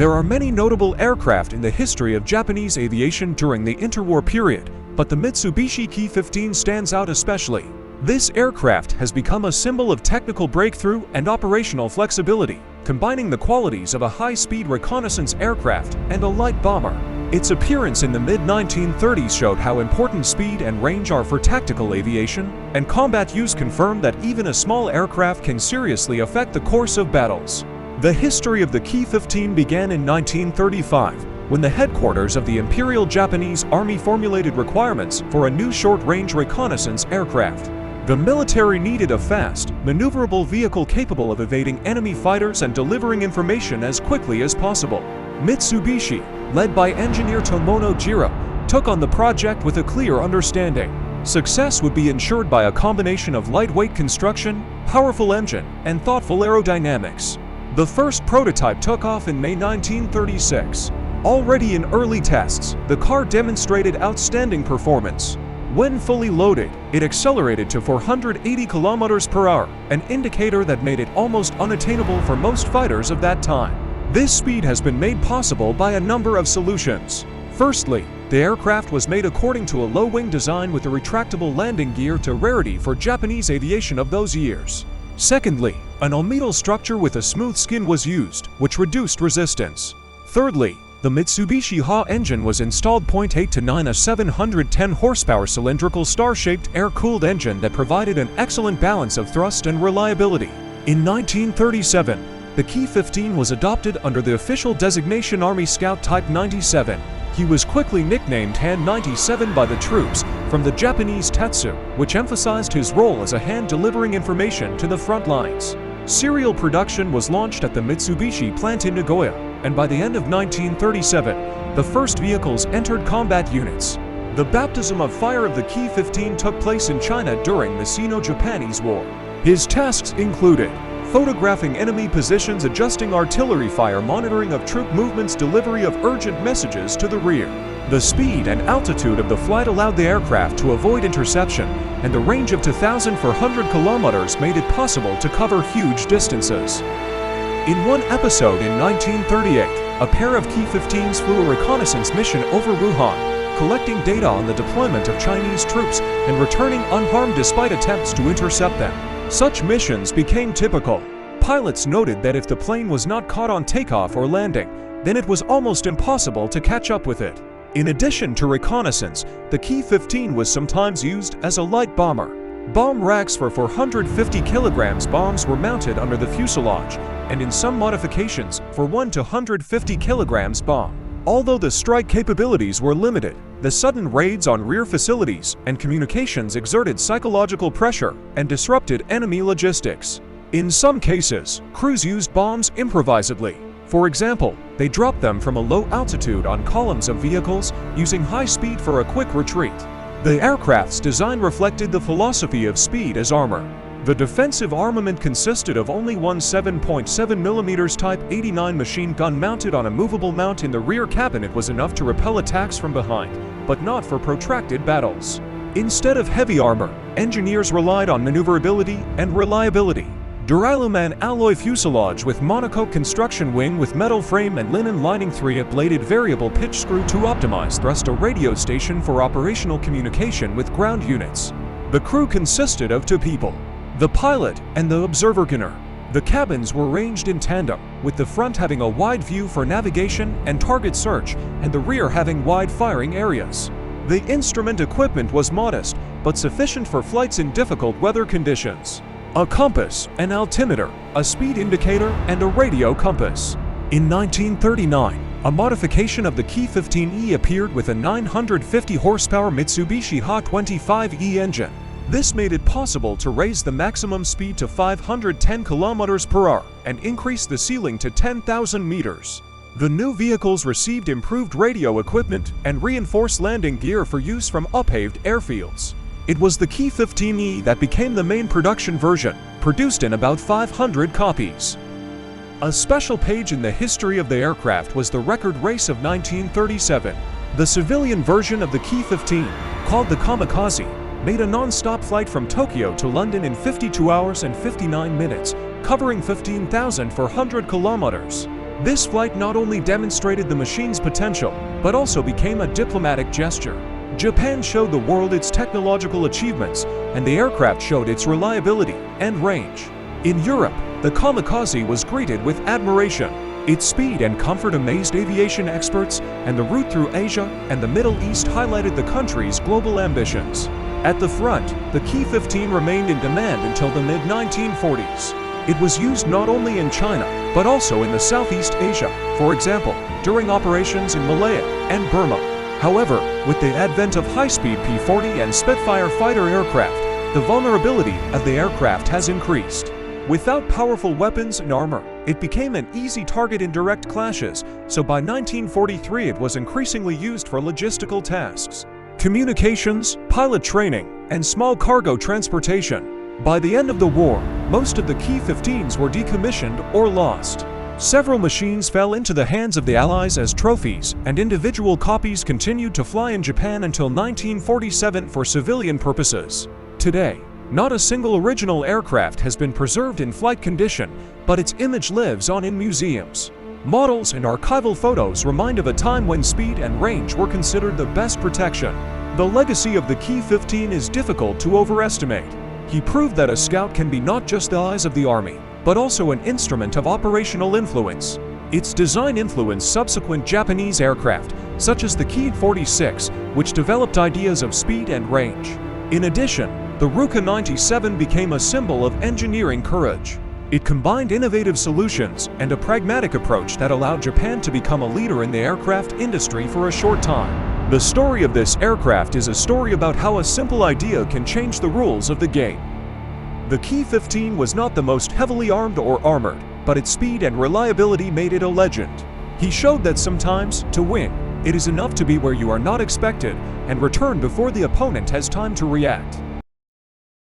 There are many notable aircraft in the history of Japanese aviation during the interwar period, but the Mitsubishi Ki-15 stands out especially. This aircraft has become a symbol of technical breakthrough and operational flexibility, combining the qualities of a high-speed reconnaissance aircraft and a light bomber. Its appearance in the mid-1930s showed how important speed and range are for tactical aviation, and combat use confirmed that even a small aircraft can seriously affect the course of battles. The history of the Ki-15 began in 1935, when the headquarters of the Imperial Japanese Army formulated requirements for a new short-range reconnaissance aircraft. The military needed a fast, maneuverable vehicle capable of evading enemy fighters and delivering information as quickly as possible. Mitsubishi, led by engineer Tomono Jiro, took on the project with a clear understanding. Success would be ensured by a combination of lightweight construction, powerful engine, and thoughtful aerodynamics. The first prototype took off in May 1936. Already in early tests, the car demonstrated outstanding performance. When fully loaded, it accelerated to 480 km per hour, an indicator that made it almost unattainable for most fighters of that time. This speed has been made possible by a number of solutions. Firstly, the aircraft was made according to a low-wing design with a retractable landing gear, a rarity for Japanese aviation of those years. Secondly, an almetal structure with a smooth skin was used, which reduced resistance. Thirdly, the Mitsubishi HA engine was installed. 8 to 9, a 710 horsepower cylindrical star-shaped air-cooled engine that provided an excellent balance of thrust and reliability. In 1937, the Ki-15 was adopted under the official designation Army Scout Type 97. He was quickly nicknamed Hand 97 by the troops, from the Japanese Tetsu, which emphasized his role as a hand delivering information to the front lines. Serial production was launched at the Mitsubishi plant in Nagoya, and by the end of 1937, the first vehicles entered combat units. The baptism of fire of the Ki-15 took place in China during the Sino-Japanese War. His tasks included photographing enemy positions, adjusting artillery fire, monitoring of troop movements, delivery of urgent messages to the rear. The speed and altitude of the flight allowed the aircraft to avoid interception, and the range of 2,400 kilometers made it possible to cover huge distances. In one episode in 1938, a pair of Ki-15s flew a reconnaissance mission over Wuhan, collecting data on the deployment of Chinese troops and returning unharmed despite attempts to intercept them. Such missions became typical. Pilots noted that if the plane was not caught on takeoff or landing, then it was almost impossible to catch up with it. In addition to reconnaissance, the Ki-15 was sometimes used as a light bomber. Bomb racks for 450 kilograms bombs were mounted under the fuselage, and in some modifications, for 1 to 150 kilograms bomb. Although the strike capabilities were limited, the sudden raids on rear facilities and communications exerted psychological pressure and disrupted enemy logistics. In some cases, crews used bombs improvisedly. For example, they dropped them from a low altitude on columns of vehicles, using high speed for a quick retreat. The aircraft's design reflected the philosophy of speed as armor. The defensive armament consisted of only one 7.7mm Type 89 machine gun mounted on a movable mount in the rear cabin. It was enough to repel attacks from behind, but not for protracted battles. Instead of heavy armor, engineers relied on maneuverability and reliability. Duraluman alloy fuselage with monocoque construction, wing with metal frame and linen lining, 3-bladed variable pitch screw to optimize thrust, a radio station for operational communication with ground units. The crew consisted of 2 people, the pilot and the observer gunner. The cabins were ranged in tandem, with the front having a wide view for navigation and target search, and the rear having wide firing areas. The instrument equipment was modest, but sufficient for flights in difficult weather conditions. A compass, an altimeter, a speed indicator, and a radio compass. In 1939, a modification of the Ki-15E appeared with a 950 horsepower Mitsubishi HA-25E engine. This made it possible to raise the maximum speed to 510 km per hour and increase the ceiling to 10,000 meters. The new vehicles received improved radio equipment and reinforced landing gear for use from unpaved airfields. It was the Ki-15E that became the main production version, produced in about 500 copies. A special page in the history of the aircraft was the record race of 1937. The civilian version of the Ki-15, called the Kamikaze, made a non-stop flight from Tokyo to London in 52 hours and 59 minutes, covering 15,400 kilometers. This flight not only demonstrated the machine's potential, but also became a diplomatic gesture. Japan showed the world its technological achievements, and the aircraft showed its reliability and range. In Europe, the Kamikaze was greeted with admiration. Its speed and comfort amazed aviation experts, and the route through Asia and the Middle East highlighted the country's global ambitions. At the front, the Ki-15 remained in demand until the mid-1940s. It was used not only in China, but also in the Southeast Asia, for example, during operations in Malaya and Burma. However, with the advent of high-speed P-40 and Spitfire fighter aircraft, the vulnerability of the aircraft has increased. Without powerful weapons and armor, it became an easy target in direct clashes, so by 1943 it was increasingly used for logistical tasks, communications, pilot training, and small cargo transportation. By the end of the war, most of the Ki-15s were decommissioned or lost. Several machines fell into the hands of the Allies as trophies, and individual copies continued to fly in Japan until 1947 for civilian purposes. Today, not a single original aircraft has been preserved in flight condition, but its image lives on in museums. Models and archival photos remind of a time when speed and range were considered the best protection. The legacy of the Ki-15 is difficult to overestimate. He proved that a scout can be not just the eyes of the Army, but also an instrument of operational influence. Its design influenced subsequent Japanese aircraft, such as the Ki-46, which developed ideas of speed and range. In addition, the Ruka 97 became a symbol of engineering courage. It combined innovative solutions and a pragmatic approach that allowed Japan to become a leader in the aircraft industry for a short time. The story of this aircraft is a story about how a simple idea can change the rules of the game. The Ki-15 was not the most heavily armed or armored, but its speed and reliability made it a legend. He showed that sometimes, to win, it is enough to be where you are not expected and return before the opponent has time to react.